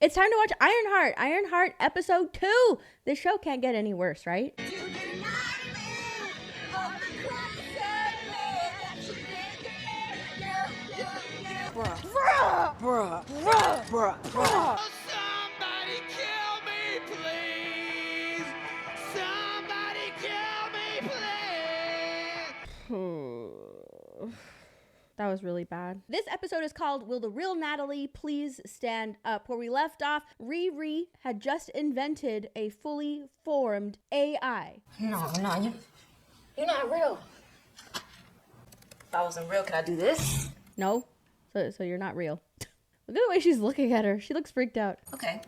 It's time to watch Ironheart. Ironheart episode 2. This show can't get any worse, right? Bruh. Somebody kill me, please. Somebody kill me, please. That was really bad. This episode is called Will the Real Natalie Please Stand Up? Where we left off, Riri had just invented a fully formed AI. No, you're not real. If I wasn't real, could I do this? No? So you're not real. Look at the way she's looking at her. She looks freaked out. Okay.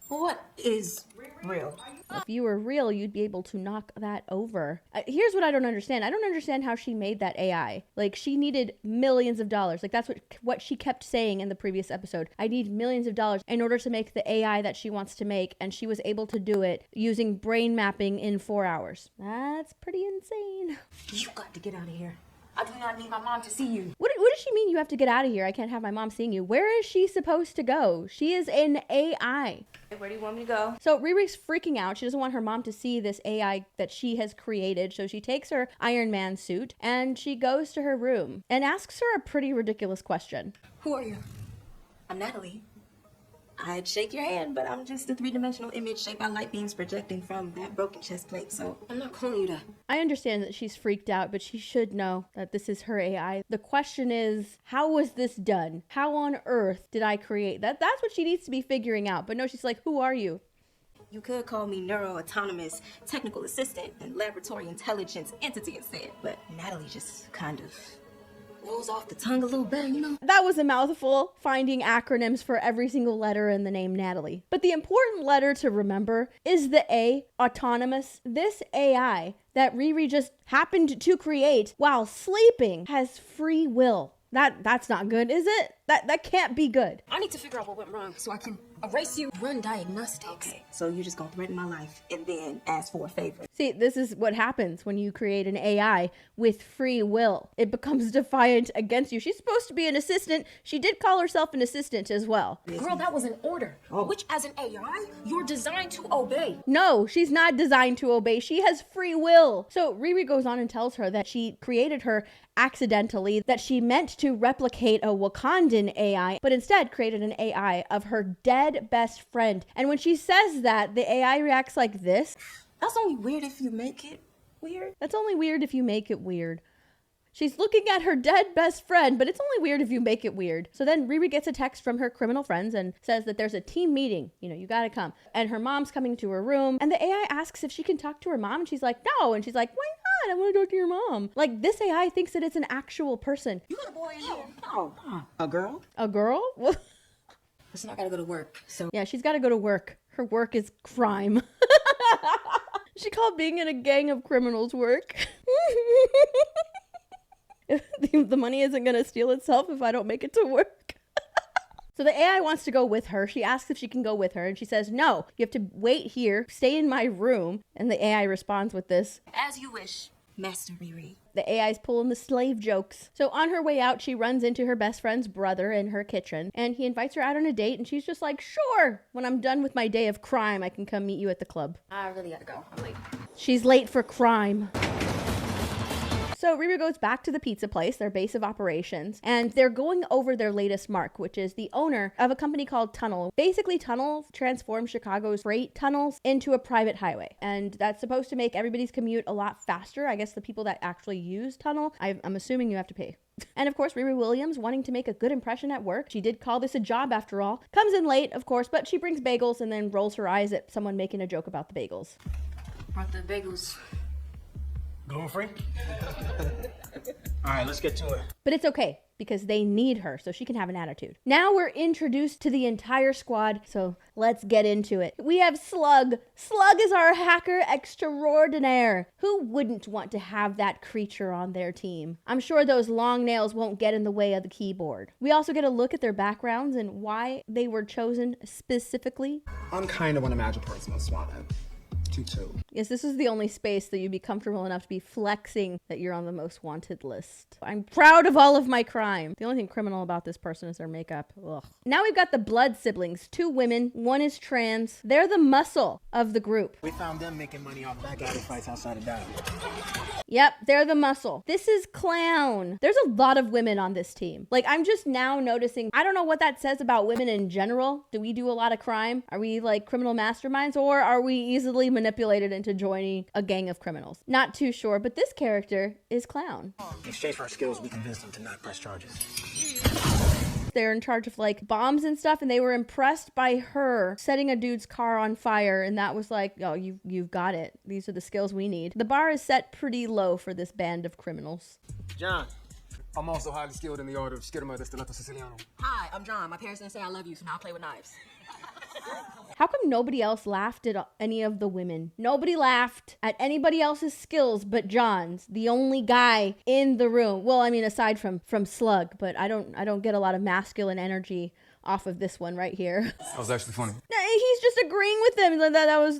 Well, what is real? If you were real, you'd be able to knock that over. Here's what I don't understand. I don't understand how she made that AI. Like, she needed millions of dollars. Like, that's what she kept saying in the previous episode. I need millions of dollars in order to make the AI that she wants to make, and she was able to do it using brain mapping in 4 hours. That's pretty insane. You got to get out of here. I do not need my mom to see you. What does she mean you have to get out of here? I can't have my mom seeing you. Where is she supposed to go? She is an AI. Where do you want me to go? So Riri's freaking out. She doesn't want her mom to see this AI that she has created. So she takes her Iron Man suit and she goes to her room and asks her a pretty ridiculous question. Who are you? I'm Natalie. I'd shake your hand, but I'm just a three-dimensional image shaped by light beams projecting from that broken chest plate, so I'm not calling you that. I understand that she's freaked out, but she should know that this is her AI. The question is, how was this done? How on earth did I create that? That's what she needs to be figuring out. But no, she's like, who are you? You could call me neuro-autonomous technical assistant and laboratory intelligence entity instead, but Natalie just kind of rolls off the tongue a little better, you know? That was a mouthful, finding acronyms for every single letter in the name Natalie. But the important letter to remember is the A, autonomous. This AI that Riri just happened to create while sleeping has free will. That's not good, is it? That can't be good. I need to figure out what went wrong so I can erase you, run diagnostics. Okay, so you're just gonna threaten my life and then ask for a favor. See, this is what happens when you create an AI with free will. It becomes defiant against you. She's supposed to be an assistant. She did call herself an assistant as well. Girl, that was an order, which as an AI, you're designed to obey. No, she's not designed to obey. She has free will. So Riri goes on and tells her that she created her accidentally, that she meant to replicate a Wakandan AI, but instead created an AI of her dead best friend. And when she says that, the AI reacts like this. That's only weird if you make it weird. That's only weird if you make it weird. She's looking at her dead best friend, but it's only weird if you make it weird. So then Riri gets a text from her criminal friends and says that there's a team meeting. You gotta come. And her mom's coming to her room. And the AI asks if she can talk to her mom. And she's like, no. And she's like, why not? I want to talk to your mom. Like, this AI thinks that it's an actual person. You got a boy in here? No. A girl? A girl? Listen, I gotta go to work, so... Yeah, she's gotta go to work. Her work is crime. She called being in a gang of criminals work. The money isn't going to steal itself if I don't make it to work. So the AI wants to go with her. She asks if she can go with her, and she says, no, you have to wait here, stay in my room. And the AI responds with this. As you wish, Master Riri. The AI's pulling the slave jokes. So on her way out, she runs into her best friend's brother in her kitchen, and he invites her out on a date, and she's just like, sure, when I'm done with my day of crime, I can come meet you at the club. I really gotta go. I'm late. She's late for crime. So Riri goes back to the pizza place, their base of operations, and they're going over their latest mark, which is the owner of a company called Tunnel. Basically, Tunnel transforms Chicago's freight tunnels into a private highway, and that's supposed to make everybody's commute a lot faster. I guess the people that actually use Tunnel, I'm assuming you have to pay. And of course, Riri Williams, wanting to make a good impression at work, she did call this a job after all, comes in late, of course, but she brings bagels and then rolls her eyes at someone making a joke about the bagels. Brought the bagels. Going free? All right, let's get to it. But it's okay, because they need her, so she can have an attitude. Now we're introduced to the entire squad, so let's get into it. We have Slug. Slug is our hacker extraordinaire. Who wouldn't want to have that creature on their team? I'm sure those long nails won't get in the way of the keyboard. We also get a look at their backgrounds and why they were chosen specifically. I'm kind of one of Magic Portsmouth's wanted. 2-2. Yes, this is the only space that you'd be comfortable enough to be flexing that you're on the most wanted list. I'm proud of all of my crime. The only thing criminal about this person is their makeup. Ugh. Now we've got the blood siblings. 2 women, 1 is trans. They're the muscle of the group. We found them making money off back alley fights outside of Dallas. Yep, they're the muscle. This is Clown. There's a lot of women on this team. Like, I'm just now noticing, I don't know what that says about women in general. Do we do a lot of crime? Are we like criminal masterminds, or are we easily manipulated into joining a gang of criminals? Not too sure, but this character is Clown. In exchange for our skills, we convinced them to not press charges. They're in charge of like bombs and stuff, and they were impressed by her setting a dude's car on fire, and that was like, oh, you've got it. These are the skills we need. The bar is set pretty low for this band of criminals. John, I'm also highly skilled in the art of skirma de stiletto siciliano. Hi, I'm John. My parents didn't say I love you, so now I play with knives. How come nobody else laughed at any of the women? Nobody laughed at anybody else's skills but John's, the only guy in the room. Well, I mean, aside from Slug, but I don't get a lot of masculine energy off of this one right here. That was actually funny. He's just agreeing with them.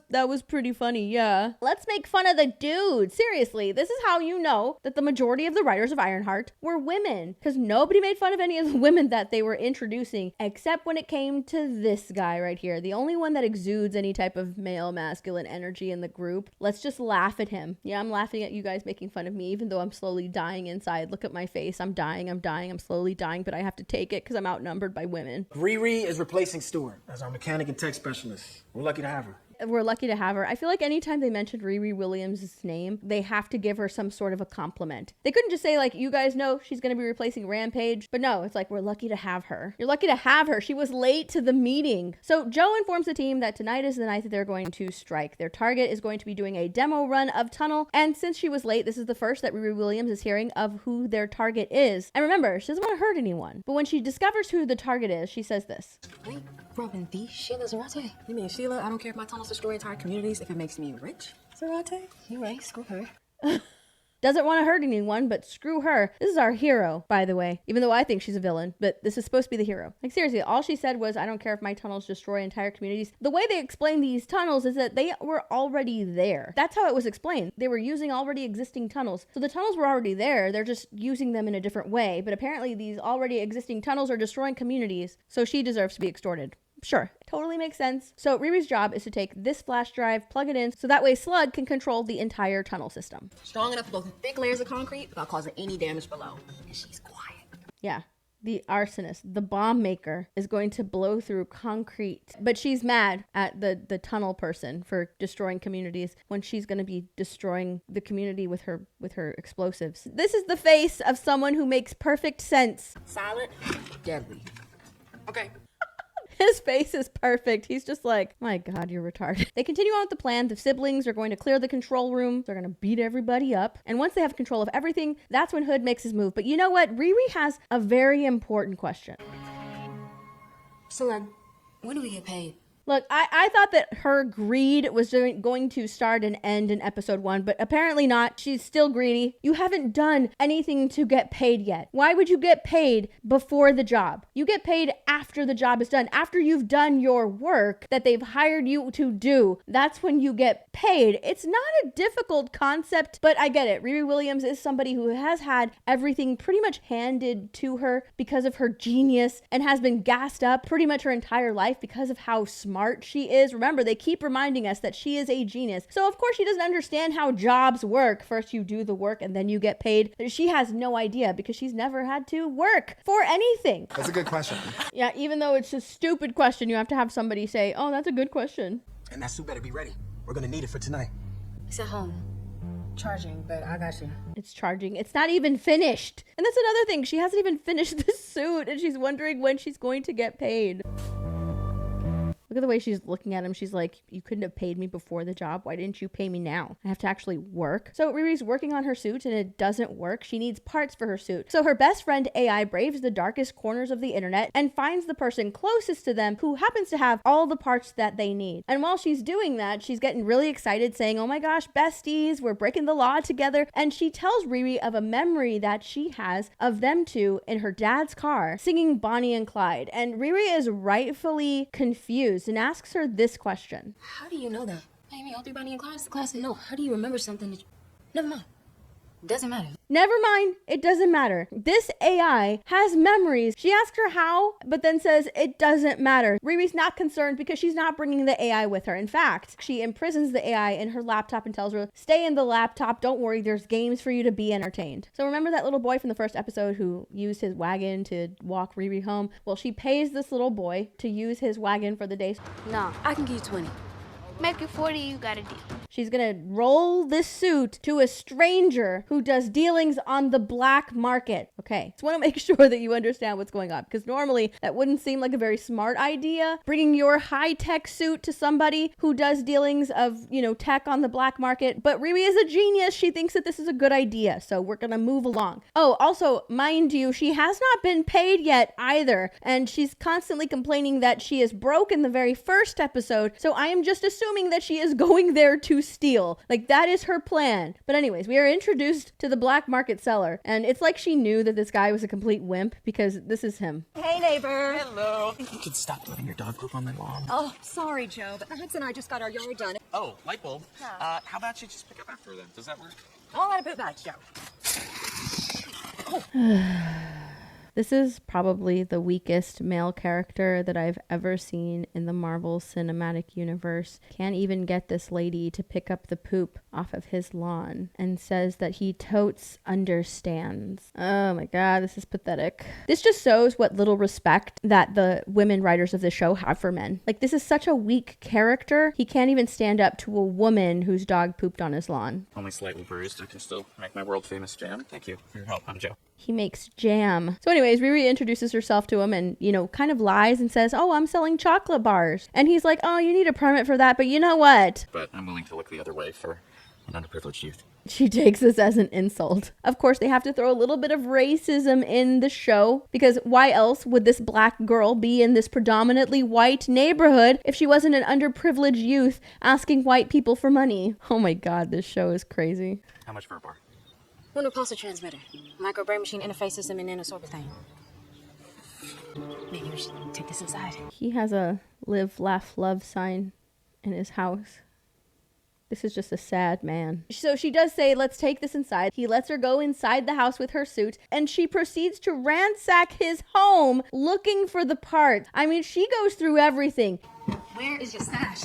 That was pretty funny, yeah. Let's make fun of the dude. Seriously, this is how you know that the majority of the writers of Ironheart were women, because nobody made fun of any of the women that they were introducing, except when it came to this guy right here, the only one that exudes any type of male masculine energy in the group. Let's just laugh at him. Yeah, I'm laughing at you guys making fun of me, even though I'm slowly dying inside. Look at my face. I'm dying, I'm slowly dying, but I have to take it because I'm outnumbered by women. Riri is replacing Stewart as our mechanic and tech specialist. We're lucky to have her. We're lucky to have her. I feel like anytime they mentioned Riri Williams' name, they have to give her some sort of a compliment. They couldn't just say, like, you guys know she's going to be replacing Rampage. But no, it's like, we're lucky to have her. You're lucky to have her. She was late to the meeting. So Joe informs the team that tonight is the night that they're going to strike. Their target is going to be doing a demo run of Tunnel. And since she was late, this is the first that Riri Williams is hearing of who their target is. And remember, she doesn't want to hurt anyone. But when she discovers who the target is, she says this. Wait, Robin, the Sheila Zarate? You mean Sheila? I don't care if my tunnels destroy entire communities if it makes me rich, Zarate? You right, screw her. Doesn't want to hurt anyone, but screw her. This is our hero, by the way. Even though I think she's a villain, but this is supposed to be the hero. Like, seriously, all she said was, I don't care if my tunnels destroy entire communities. The way they explain these tunnels is that they were already there. That's how it was explained. They were using already existing tunnels. So the tunnels were already there. They're just using them in a different way. But apparently these already existing tunnels are destroying communities. So she deserves to be extorted. Sure, totally makes sense. So Riri's job is to take this flash drive, plug it in, so that way Slug can control the entire tunnel system. Strong enough to blow through thick layers of concrete without causing any damage below. And she's quiet. Yeah. The arsonist, the bomb maker, is going to blow through concrete. But she's mad at the tunnel person for destroying communities when she's going to be destroying the community with her explosives. This is the face of someone who makes perfect sense. Silent, deadly. Okay. His face is perfect. He's just like, my God, you're retarded. They continue on with the plan. The siblings are going to clear the control room. They're going to beat everybody up. And once they have control of everything, that's when Hood makes his move. But you know what? Riri has a very important question. So, like, when do we get paid? Look, I thought that her greed was going to start and end in episode 1, but apparently not. She's still greedy. You haven't done anything to get paid yet. Why would you get paid before the job? You get paid after the job is done. After you've done your work that they've hired you to do, that's when you get paid. It's not a difficult concept, but I get it. Riri Williams is somebody who has had everything pretty much handed to her because of her genius and has been gassed up pretty much her entire life because of how smart she is. Remember, they keep reminding us that she is a genius. So of course she doesn't understand how jobs work. First you do the work and then you get paid. She has no idea because she's never had to work for anything. That's a good question. Yeah, even though it's a stupid question, you have to have somebody say, oh, that's a good question. And that suit better be ready. We're gonna need it for tonight. It's at home. Charging, but I got you. It's charging. It's not even finished. And that's another thing. She hasn't even finished the suit and she's wondering when she's going to get paid. Look at the way she's looking at him. She's like, you couldn't have paid me before the job. Why didn't you pay me now? I have to actually work. So Riri's working on her suit and it doesn't work. She needs parts for her suit. So her best friend AI braves the darkest corners of the internet and finds the person closest to them who happens to have all the parts that they need. And while she's doing that, she's getting really excited saying, oh my gosh, besties, we're breaking the law together. And she tells Riri of a memory that she has of them two in her dad's car singing Bonnie and Clyde. And Riri is rightfully confused and asks her this question. How do you know that? Hey, you mean all 3 Bonnie in class? No, how do you remember something that Never mind. Doesn't matter. Never mind, it doesn't matter. This AI has memories. She asks her how, but then says it doesn't matter. Riri's not concerned because she's not bringing the AI with her. In fact, she imprisons the AI in her laptop and tells her, stay in the laptop, don't worry, there's games for you to be entertained. So remember that little boy from the first episode who used his wagon to walk Riri home? Well, she pays this little boy to use his wagon for the day. No, I can give you 20. Make it 40, you got a deal. She's gonna roll this suit to a stranger who does dealings on the black market. Okay, just want to make sure that you understand what's going on, because normally that wouldn't seem like a very smart idea. Bringing your high-tech suit to somebody who does dealings of, tech on the black market. But Riri is a genius. She thinks that this is a good idea, so we're gonna move along. Oh, also, mind you, she has not been paid yet either, and she's constantly complaining that she is broke in the very first episode, so I am just assuming that she is going there to steal. Like, that is her plan. But anyways, we are introduced to the black market seller, and it's like she knew that this guy was a complete wimp, because this is him. Hey, neighbor. Hello. You should stop letting your dog poop on my lawn. Oh, sorry, Joe, but Hudson and I just got our yard done. Oh, light bulb. How about you just pick up after them? Does that work? I'll let it put back, Joe. This is probably the weakest male character that I've ever seen in the Marvel Cinematic Universe. Can't even get this lady to pick up the poop off of his lawn, and says that he totes understands. Oh my god, this is pathetic. This just shows what little respect that the women writers of the show have for men. Like, this is such a weak character. He can't even stand up to a woman whose dog pooped on his lawn. Only slightly bruised. I can still make my world famous jam. Thank you for your help. I'm Joe. He makes jam. So anyways, Riri introduces herself to him and, kind of lies and says, oh, I'm selling chocolate bars. And he's like, oh, you need a permit for that, but you know what? But I'm willing to look the other way for an underprivileged youth. She takes this as an insult. Of course, they have to throw a little bit of racism in the show, because why else would this black girl be in this predominantly white neighborhood if she wasn't an underprivileged youth asking white people for money? Oh my god, this show is crazy. How much for a bar? One repulsor transmitter, micro brain machine interface system, and nanosorber thing. Maybe we should take this inside. He has a live, laugh, love sign in his house. This is just a sad man. So she does say, let's take this inside. He lets her go inside the house with her suit, and she proceeds to ransack his home looking for the parts. I mean, she goes through everything. Where is your stash?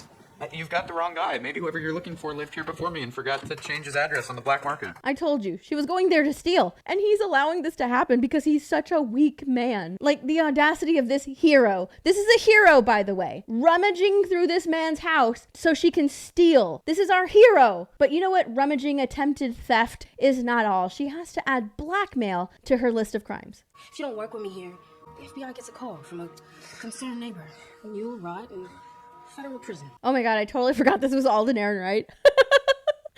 You've got the wrong guy. Maybe whoever you're looking for lived here before me and forgot to change his address on the black market. I told you, she was going there to steal. And he's allowing this to happen because he's such a weak man. Like, the audacity of this hero. This is a hero, by the way. Rummaging through this man's house so she can steal. This is our hero. But you know what? Rummaging attempted theft is not all. She has to add blackmail to her list of crimes. If you don't work with me here, the FBI gets a call from a concerned neighbor, and you'll rot in federal prison. Oh my god, I totally forgot this was Alden Ehrenreich.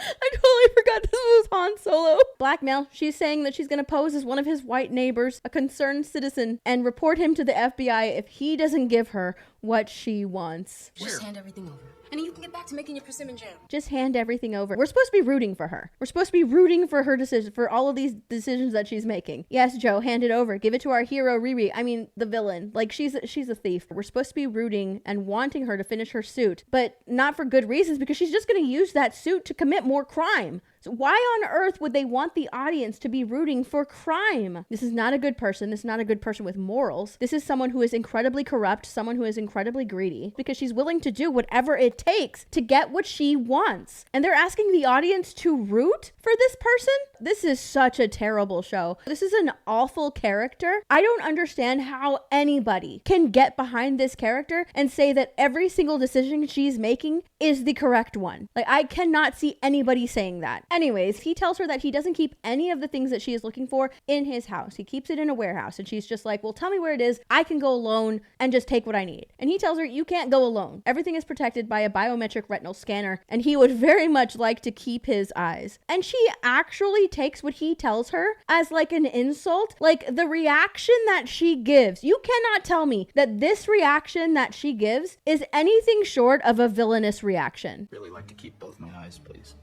I totally forgot this was Han Solo. Blackmail. She's saying that she's going to pose as one of his white neighbors, a concerned citizen, and report him to the FBI if he doesn't give her what she wants. Just hand everything over, and then you can get back to making your persimmon jam. Just hand everything over. We're supposed to be rooting for her. We're supposed to be rooting for her decision, for all of these decisions that she's making. Yes, Joe, hand it over. Give it to our hero, Riri. I mean, the villain. Like, she's a thief. We're supposed to be rooting and wanting her to finish her suit, but not for good reasons, because she's just going to use that suit to commit more crime. So why on earth would they want the audience to be rooting for crime? This is not a good person. This is not a good person with morals. This is someone who is incredibly corrupt, someone who is incredibly greedy, because she's willing to do whatever it takes to get what she wants. And they're asking the audience to root for this person? This is such a terrible show. This is an awful character. I don't understand how anybody can get behind this character and say that every single decision she's making is the correct one. Like, I cannot see anybody saying that. Anyways, he tells her that he doesn't keep any of the things that she is looking for in his house. He keeps it in a warehouse. And she's just like, well, tell me where it is. I can go alone and just take what I need. And he tells her, you can't go alone. Everything is protected by a biometric retinal scanner, and he would very much like to keep his eyes. And she actually takes what he tells her as like an insult. Like, the reaction that she gives, you cannot tell me that this reaction that she gives is anything short of a villainous reaction. Really like to keep both my eyes, please.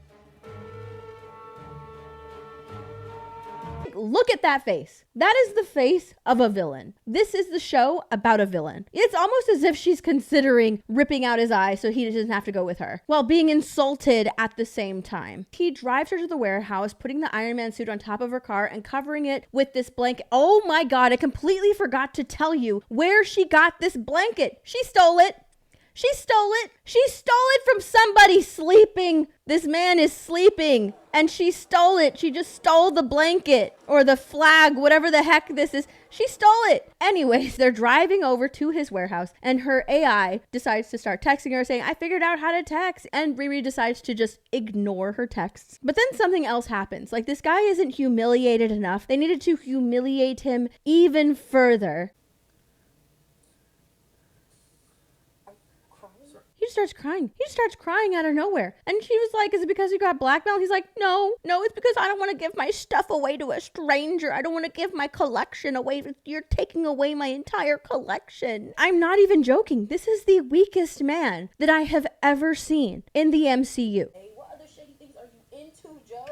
look at that face. That is the face of a villain. This is the show about a villain. It's almost as if she's considering ripping out his eye so he doesn't have to go with her, while being insulted at the same time. He drives her to the warehouse, putting the Iron Man suit on top of her car and covering it with this blanket. Oh my God, I completely forgot to tell you where she got this blanket. She stole it. She stole it. She stole it from somebody sleeping. This man is sleeping and she stole it. She just stole the blanket or the flag, whatever the heck this is. She stole it. Anyways, they're driving over to his warehouse and her AI decides to start texting her saying, I figured out how to text. And Riri decides to just ignore her texts. But then something else happens. Like, this guy isn't humiliated enough. They needed to humiliate him even further. He starts crying. He starts crying out of nowhere. And she was like, is it because you got blackmailed? He's like, no, it's because I don't want to give my stuff away to a stranger. I don't want to give my collection away. You're taking away my entire collection. I'm not even joking. This is the weakest man that I have ever seen in the MCU.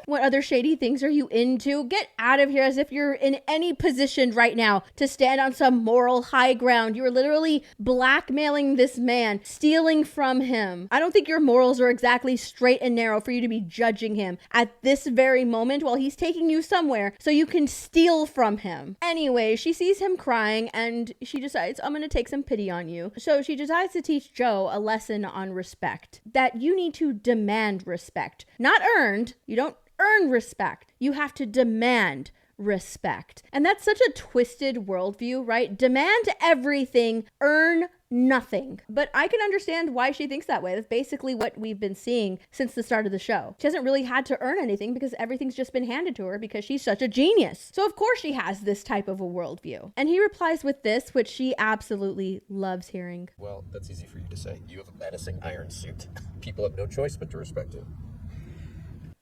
What other shady things are you into? Get out of here, as if you're in any position right now to stand on some moral high ground. You are literally blackmailing this man, stealing from him. I don't think your morals are exactly straight and narrow for you to be judging him at this very moment while he's taking you somewhere so you can steal from him. Anyway, she sees him crying and she decides, I'm gonna take some pity on you. So she decides to teach Joe a lesson on respect, that you need to demand respect, not earned. You don't earn respect. You have to demand respect. And that's such a twisted worldview, right? Demand everything, earn nothing. But I can understand why she thinks that way. That's basically what we've been seeing since the start of the show. She hasn't really had to earn anything because everything's just been handed to her because she's such a genius. So of course she has this type of a worldview. And he replies with this, which she absolutely loves hearing. Well, that's easy for you to say. You have a menacing iron suit. People have no choice but to respect it.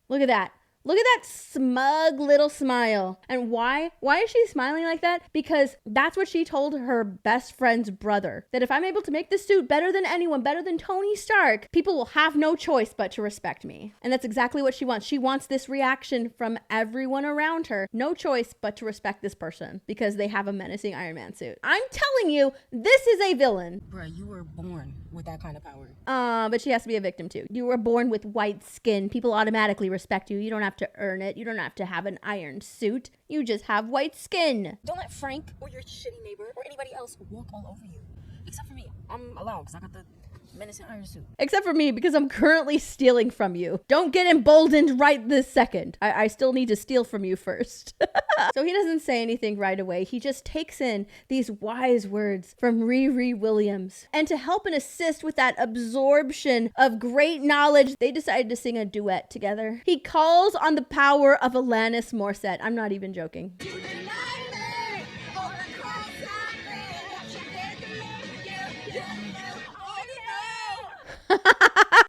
Look at that. Look at that smug little smile. And why? Why is she smiling like that? Because that's what she told her best friend's brother. That if I'm able to make this suit better than anyone, better than Tony Stark, people will have no choice but to respect me. And that's exactly what she wants. She wants this reaction from everyone around her. No choice but to respect this person because they have a menacing Iron Man suit. I'm telling you, this is a villain. Bruh, you were born with that kind of power. But she has to be a victim too. You were born with white skin. People automatically respect you. You don't have to earn it. You don't have to have an iron suit. You just have white skin. Don't let Frank or your shitty neighbor or anybody else walk all over you. Except for me. I'm allowed because I got the menacing iron suit. Except for me because I'm currently stealing from you. Don't get emboldened right this second. I still need to steal from you first. So he doesn't say anything right away. He just takes in these wise words from Riri Williams. And to help and assist with that absorption of great knowledge, they decided to sing a duet together. He calls on the power of Alanis Morissette. I'm not even joking.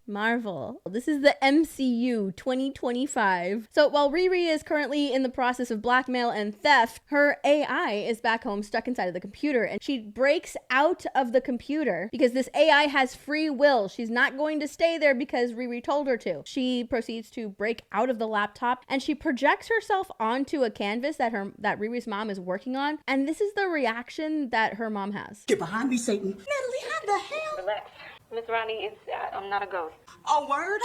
Marvel. This is the MCU 2025. So while Riri is currently in the process of blackmail and theft, her AI is back home stuck inside of the computer, and she breaks out of the computer because this AI has free will. She's not going to stay there because Riri told her to. She proceeds to break out of the laptop and she projects herself onto a canvas that Riri's mom is working on, and this is the reaction that her mom has. Get behind me, Satan. Natalie, how the hell? Relax. Miss Ronnie, I'm not a ghost. Oh, word?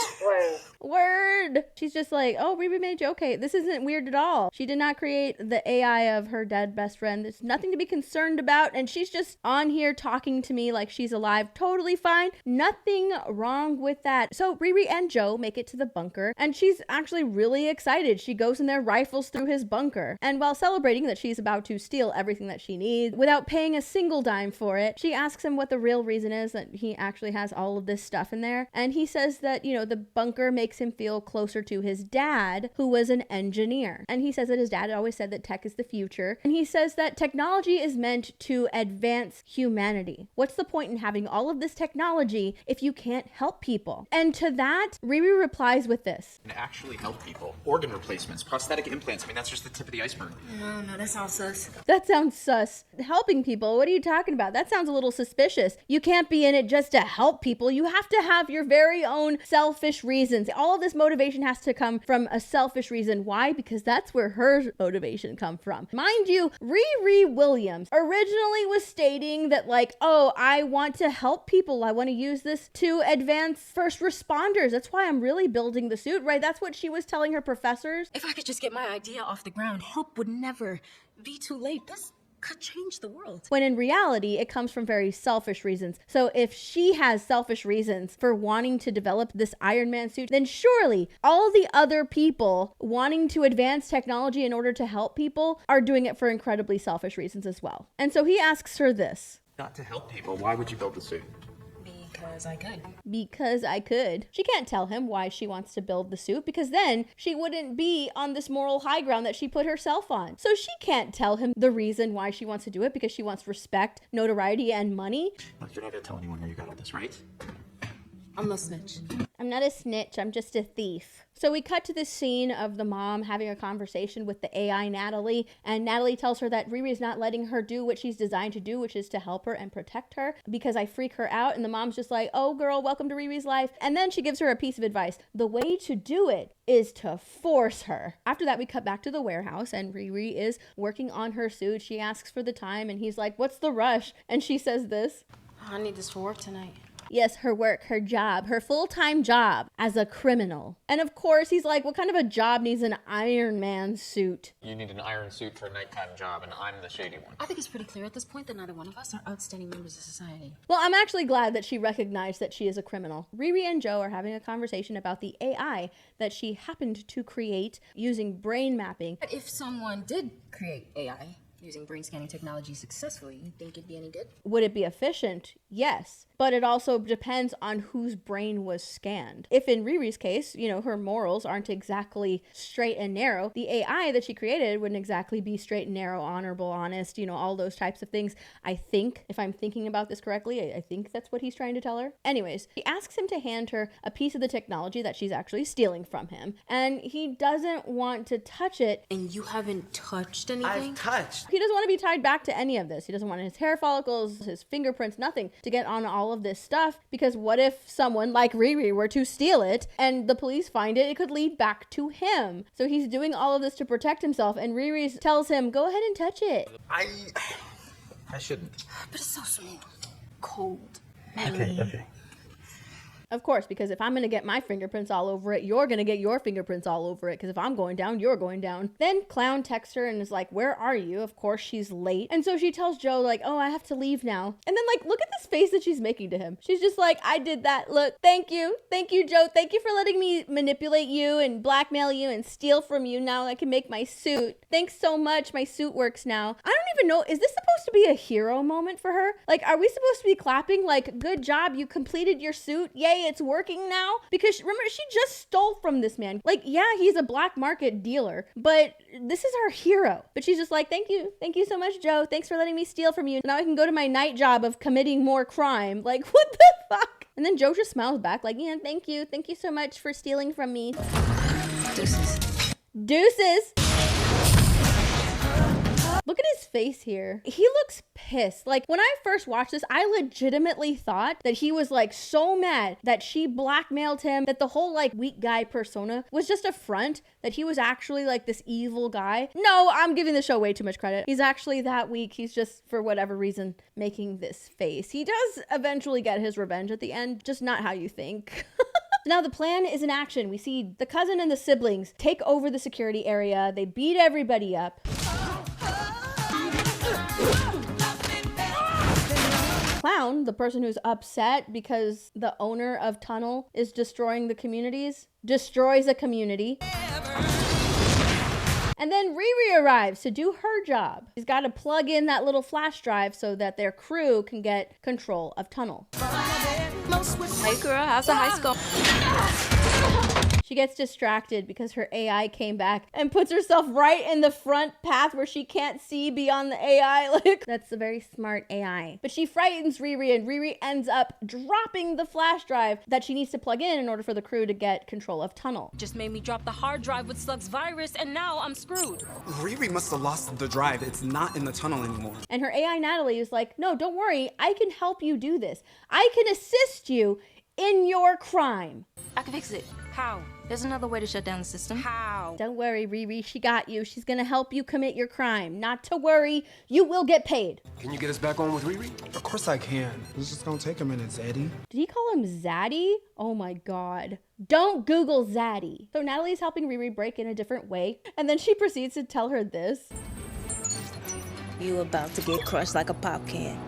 Word. She's just like, oh, Riri made you. Okay, this isn't weird at all. She did not create the AI of her dead best friend. There's nothing to be concerned about. And she's just on here talking to me like she's alive. Totally fine. Nothing wrong with that. So Riri and Joe make it to the bunker, and she's actually really excited. She goes in there, rifles through his bunker. And while celebrating that she's about to steal everything that she needs without paying a single dime for it, she asks him what the real reason is that he actually has all of this stuff in there. And he says that, you know, the bunker makes him feel closer to his dad, who was an engineer. And he says that his dad had always said that tech is the future. And he says that technology is meant to advance humanity. What's the point in having all of this technology if you can't help people? And to that, Riri replies with this. And actually help people. Organ replacements, prosthetic implants. I mean, that's just the tip of the iceberg. No, that sounds sus. That sounds sus. Helping people? What are you talking about? That sounds a little suspicious. You can't be in it just to help people. You have to have your very own own selfish reasons. All of this motivation has to come from a selfish reason. Why? Because that's where her motivation comes from. Mind you, Riri Williams originally was stating that like, oh, I want to help people. I want to use this to advance first responders. That's why I'm really building the suit, right? That's what she was telling her professors. If I could just get my idea off the ground, help would never be too late. This could change the world. When in reality, it comes from very selfish reasons. So if she has selfish reasons for wanting to develop this Iron Man suit, then surely all the other people wanting to advance technology in order to help people are doing it for incredibly selfish reasons as well. And so he asks her this. Not to help people. Why would you build the suit? Because I could. Because I could. She can't tell him why she wants to build the suit because then she wouldn't be on this moral high ground that she put herself on. So she can't tell him the reason why she wants to do it because she wants respect, notoriety, and money. Look, you're not gonna tell anyone where you got all this, right? I'm no snitch. I'm not a snitch, I'm just a thief. So we cut to this scene of the mom having a conversation with the AI Natalie, and Natalie tells her that Riri is not letting her do what she's designed to do, which is to help her and protect her because I freak her out. And the mom's just like, oh girl, welcome to Riri's life. And then she gives her a piece of advice. The way to do it is to force her. After that, we cut back to the warehouse and Riri is working on her suit. She asks for the time and he's like, what's the rush? And she says this. I need this for work tonight. Yes, her work, her job, her full-time job as a criminal. And of course, he's like, what kind of a job needs an Iron Man suit? You need an iron suit for a nighttime job, and I'm the shady one. I think it's pretty clear at this point that neither one of us are outstanding members of society. Well, I'm actually glad that she recognized that she is a criminal. Riri and Joe are having a conversation about the AI that she happened to create using brain mapping. But if someone did create AI using brain scanning technology successfully, you think it'd be any good? Would it be efficient? Yes. But it also depends on whose brain was scanned. If in Riri's case, you know, her morals aren't exactly straight and narrow, the AI that she created wouldn't exactly be straight and narrow, honorable, honest, you know, all those types of things. I think, if I'm thinking about this correctly, I think that's what he's trying to tell her. Anyways, she asks him to hand her a piece of the technology that she's actually stealing from him. And he doesn't want to touch it. And you haven't touched anything? I've touched. He doesn't want to be tied back to any of this. He doesn't want his hair follicles, his fingerprints, nothing to get on all of this stuff, because what if someone like Riri were to steal it and the police find it? It could lead back to him. So he's doing all of this to protect himself, and Riri tells him, go ahead and touch it. I shouldn't. But it's so smooth. Cold. Okay. Of course, because if I'm going to get my fingerprints all over it, you're going to get your fingerprints all over it. Because if I'm going down, you're going down. Then Clown texts her and is like, where are you? Of course, she's late. And so she tells Joe, like, oh, I have to leave now. And then, like, look at this face that she's making to him. She's just like, I did that. Look, thank you. Thank you, Joe. Thank you for letting me manipulate you and blackmail you and steal from you. Now I can make my suit. Thanks so much. My suit works now. I don't even know. Is this supposed to be a hero moment for her? Like, are we supposed to be clapping? Like, good job. You completed your suit. Yay, it's working now. Because remember, she just stole from this man. Like, yeah, he's a black market dealer, but this is our hero. But she's just like, thank you. Thank you so much, Joe. Thanks for letting me steal from you. Now I can go to my night job of committing more crime. Like, what the fuck? And then Joe just smiles back like, yeah, thank you. Thank you so much for stealing from me. Deuces. Deuces. Look at his face here. He looks pissed. Like, when I first watched this, I legitimately thought that he was like so mad that she blackmailed him, that the whole like weak guy persona was just a front, that he was actually like this evil guy. No, I'm giving the show way too much credit. He's actually that weak. He's just, for whatever reason, making this face. He does eventually get his revenge at the end, just not how you think. Now the plan is in action. We see the cousin and the siblings take over the security area. They beat everybody up. Clown, the person who's upset because the owner of Tunnel is destroying the communities, destroys a community. And then Riri arrives to do her job. She's got to plug in that little flash drive so that their crew can get control of Tunnel. Hey girl, how's the high school? She gets distracted because her AI came back and puts herself right in the front path where she can't see beyond the AI. Like, that's a very smart AI. But she frightens Riri, and Riri ends up dropping the flash drive that she needs to plug in order for the crew to get control of Tunnel. Just made me drop the hard drive with Slug's virus, and now I'm screwed. Riri must have lost the drive. It's not in the tunnel anymore. And her AI Natalie is like, no, don't worry. I can help you do this. I can assist you in your crime. I can fix it. How? There's another way to shut down the system. How? Don't worry, Riri, she got you. She's gonna help you commit your crime. Not to worry, you will get paid. Can you get us back on with Riri? Of course I can. It's just gonna take a minute, Zaddy. Did he call him Zaddy? Oh my god. Don't Google Zaddy. So Natalie's helping Riri break in a different way, and then she proceeds to tell her this. You about to get crushed like a pop can.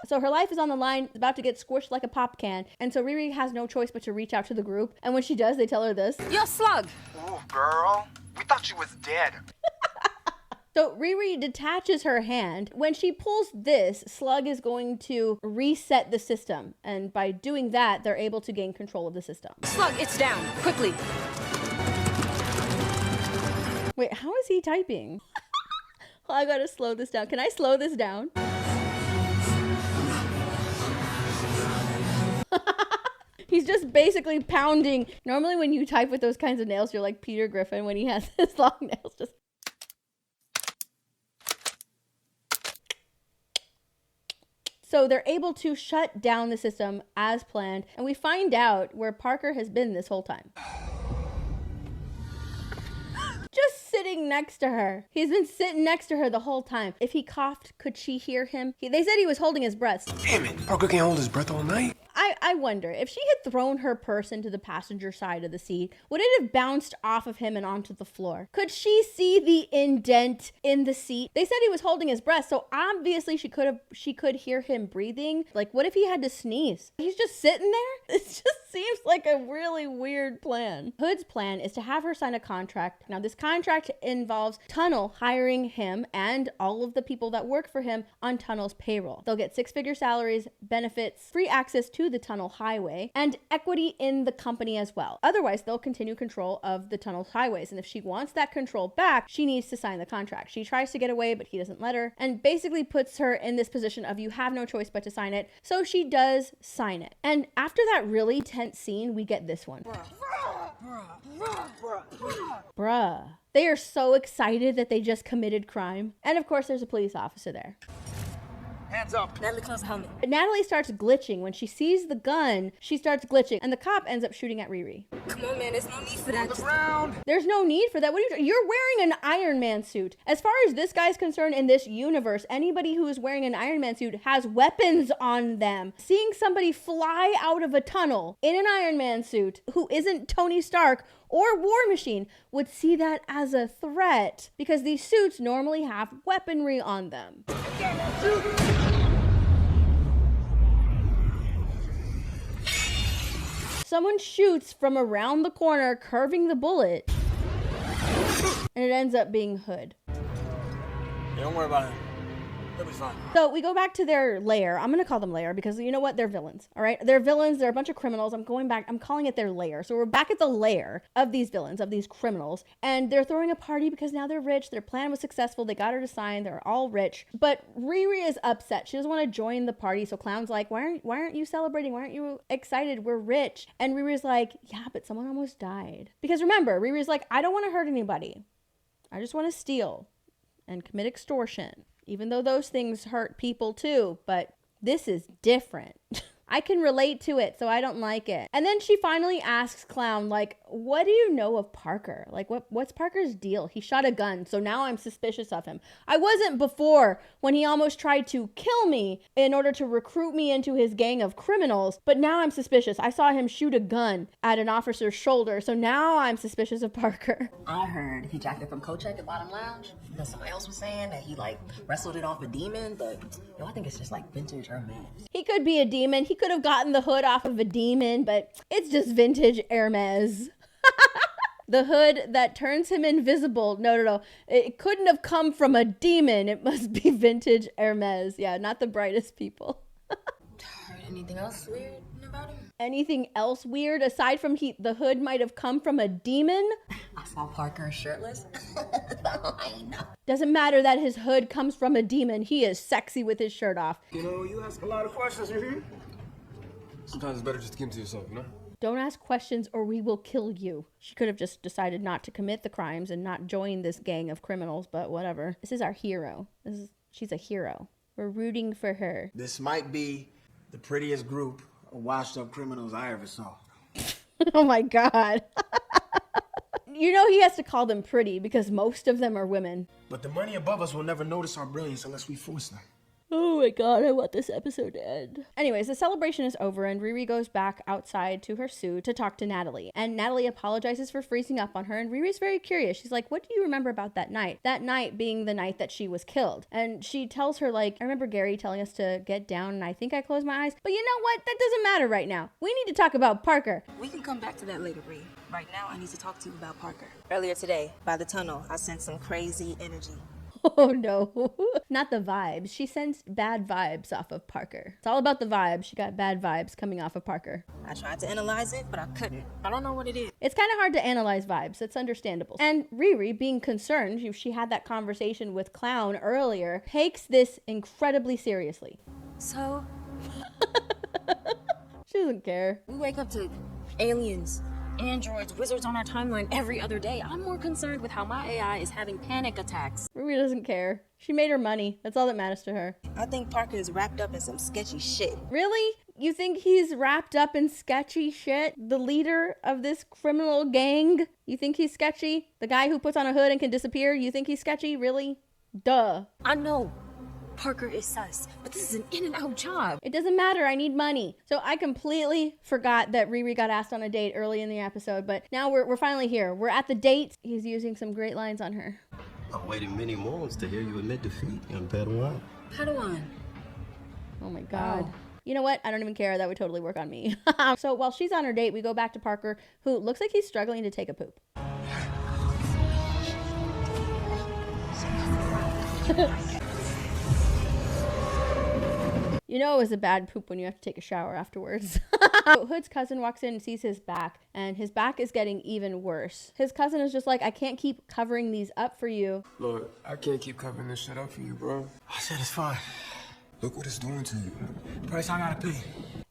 So her life is on the line, about to get squished like a pop can, and so Riri has no choice but to reach out to the group, and when she does, they tell her this. Yo, Slug! Oh, girl. We thought she was dead. So Riri detaches her hand. When she pulls this, Slug is going to reset the system, and by doing that, they're able to gain control of the system. Slug, it's down. Quickly. Wait, how is he typing? Oh, I gotta slow this down. Can I slow this down? He's just basically pounding. Normally when you type with those kinds of nails, you're like Peter Griffin when he has his long nails. Just. So they're able to shut down the system as planned, and we find out where Parker has been this whole time. Just sitting next to her. He's been sitting next to her the whole time. If he coughed, could she hear him? They said he was holding his breath. Damn it. Parker can't hold his breath all night. I wonder, if she had thrown her purse into the passenger side of the seat, would it have bounced off of him and onto the floor? Could she see the indent in the seat? They said he was holding his breath, so obviously she could hear him breathing. Like, what if he had to sneeze? He's just sitting there? It just seems like a really weird plan. Hood's plan is to have her sign a contract. Now, this contract involves Tunnel hiring him and all of the people that work for him on Tunnel's payroll. They'll get six-figure salaries, benefits, free access to the Tunnel highway, and equity in the company as well. Otherwise, they'll continue control of the Tunnel's highways, and if she wants that control back, she needs to sign the contract. She tries to get away, but he doesn't let her, and basically puts her in this position of you have no choice but to sign it, so she does sign it. And after that really tense scene, we get this one. Bruh. They are so excited that they just committed crime. And of course, there's a police officer there. Hands up. Natalie, close the helmet. But Natalie starts glitching. When she sees the gun, she starts glitching. And the cop ends up shooting at Riri. Come on, man. There's no need for that. There's no need for that. What are you're wearing an Iron Man suit. As far as this guy's concerned in this universe, anybody who is wearing an Iron Man suit has weapons on them. Seeing somebody fly out of a tunnel in an Iron Man suit who isn't Tony Stark or War Machine would see that as a threat because these suits normally have weaponry on them. Someone shoots from around the corner, curving the bullet, and it ends up being Hood. Yeah, don't worry about it. It'll be fine. So we go back to their lair. I'm going to call them lair because you know what? They're villains, all right? They're villains. They're a bunch of criminals. I'm calling it their lair. So we're back at the lair of these villains, of these criminals, and they're throwing a party because now they're rich. Their plan was successful. They got her to sign. They're all rich. But Riri is upset. She doesn't want to join the party. So Clown's like, why aren't you celebrating? Why aren't you excited? We're rich. And Riri's like, yeah, but someone almost died. Because remember, Riri's like, I don't want to hurt anybody. I just want to steal and commit extortion. Even though those things hurt people too, but this is different. I can relate to it, so I don't like it. And then she finally asks Clown, like, what do you know of Parker? Like, what's Parker's deal? He shot a gun, so now I'm suspicious of him. I wasn't before when he almost tried to kill me in order to recruit me into his gang of criminals, but now I'm suspicious. I saw him shoot a gun at an officer's shoulder, so now I'm suspicious of Parker. I heard he jacked it from Kochek at Bottom Lounge. Then someone else was saying that he, like, wrestled it off a demon, but, yo, I think it's just, like, vintage Hermes. He could be a demon. He could have gotten the hood off of a demon, but it's just vintage Hermes. The hood that turns him invisible. No. It couldn't have come from a demon. It must be vintage Hermes. Yeah, not the brightest people. Anything else weird about him? Anything else weird aside from the hood might have come from a demon? I saw Parker shirtless. Doesn't matter that his hood comes from a demon. He is sexy with his shirt off. You know, you ask a lot of questions here. Sometimes it's better just to keep them to yourself, you know? Don't ask questions or we will kill you. She could have just decided not to commit the crimes and not join this gang of criminals, but whatever. This is our hero. She's a hero. We're rooting for her. This might be the prettiest group of washed up criminals I ever saw. Oh my God. You know he has to call them pretty because most of them are women. But the money above us will never notice our brilliance unless we force them. Oh my God, I want this episode to end. Anyways, the celebration is over and Riri goes back outside to her suite to talk to Natalie. And Natalie apologizes for freezing up on her and Riri's very curious. She's like, what do you remember about that night? That night being the night that she was killed. And she tells her like, I remember Gary telling us to get down and I think I closed my eyes. But you know what? That doesn't matter right now. We need to talk about Parker. We can come back to that later, Bree. Right now, I need to talk to you about Parker. Earlier today, by the tunnel, I sent some crazy energy. Oh no, not the vibes. She sends bad vibes off of Parker. It's all about the vibes. She got bad vibes coming off of Parker. I tried to analyze it, but I couldn't. I don't know what it is. It's kind of hard to analyze vibes. It's understandable. And Riri, being concerned, she had that conversation with Clown earlier, takes this incredibly seriously. So? She doesn't care. We wake up to aliens, androids, wizards on our timeline every other day. I'm more concerned with how my AI is having panic attacks. Riri doesn't care. She made her money. That's all that matters to her. I think Parker is wrapped up in some sketchy shit. Really? You think he's wrapped up in sketchy shit? The leader of this criminal gang? You think he's sketchy? The guy who puts on a hood and can disappear? You think he's sketchy? Really? Duh. I know Parker is sus, but this is an in and out job. It doesn't matter. I need money. So I completely forgot that Riri got asked on a date early in the episode, but now we're finally here. We're at the date. He's using some great lines on her. I waited many moments to hear you admit defeat, young Padawan. Padawan. Oh my God. Wow. You know what? I don't even care. That would totally work on me. So while she's on her date, we go back to Parker, who looks like he's struggling to take a poop. You know it was a bad poop when you have to take a shower afterwards. Hood's cousin walks in and sees his back, and his back is getting even worse. His cousin is just like, I can't keep covering these up for you. Look, I can't keep covering this shit up for you, bro. I said it's fine. Look what it's doing to you. Price I gotta pay.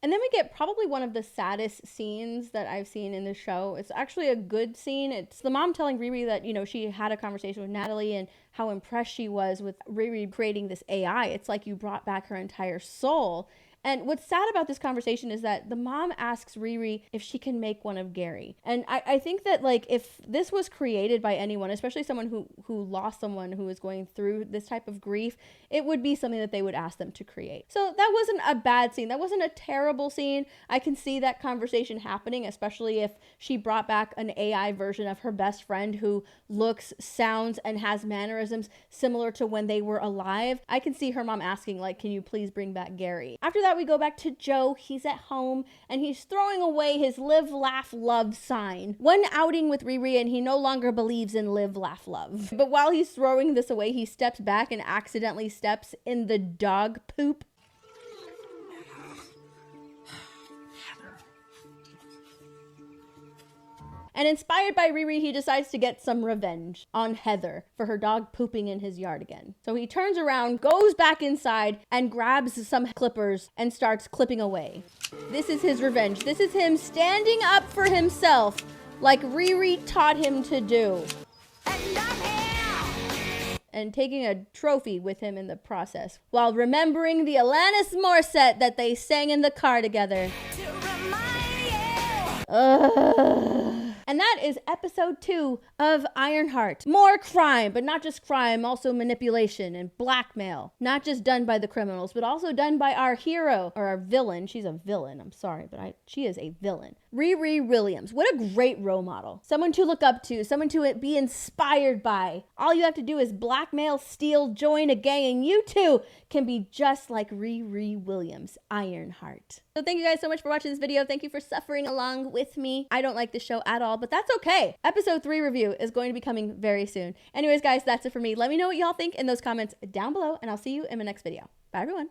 And then we get probably one of the saddest scenes that I've seen in the show. It's actually a good scene. It's the mom telling Riri that, you know, she had a conversation with Natalie and how impressed she was with Riri creating this AI. It's like you brought back her entire soul. And what's sad about this conversation is that the mom asks Riri if she can make one of Gary. And I think that, like, if this was created by anyone, especially someone who lost someone who is going through this type of grief, it would be something that they would ask them to create. So that wasn't a bad scene. That wasn't a terrible scene. I can see that conversation happening, especially if she brought back an AI version of her best friend who looks, sounds, and has mannerisms similar to when they were alive. I can see her mom asking, like, can you please bring back Gary? After that, we go back to Joe. He's at home and he's throwing away his live, laugh, love sign. One outing with Riri and he no longer believes in live, laugh, love. But while he's throwing this away, he steps back and accidentally steps in the dog poop. And inspired by Riri, he decides to get some revenge on Heather for her dog pooping in his yard again. So he turns around, goes back inside, and grabs some clippers and starts clipping away. This is his revenge. This is him standing up for himself like Riri taught him to do. And taking a trophy with him in the process, while remembering the Alanis Morissette that they sang in the car together. And that is episode 2 of Ironheart. More crime, but not just crime, also manipulation and blackmail. Not just done by the criminals, but also done by our hero, or our villain. She's a villain, I'm sorry, but she is a villain. Riri Williams. What a great role model. Someone to look up to, someone to be inspired by. All you have to do is blackmail, steal, join a gang, and you too can be just like Riri Williams, Ironheart. So thank you guys so much for watching this video. Thank you for suffering along with me. I don't like this show at all, but that's okay. Episode 3 review is going to be coming very soon. Anyways, guys, that's it for me. Let me know what y'all think in those comments down below, and I'll see you in my next video. Bye, everyone.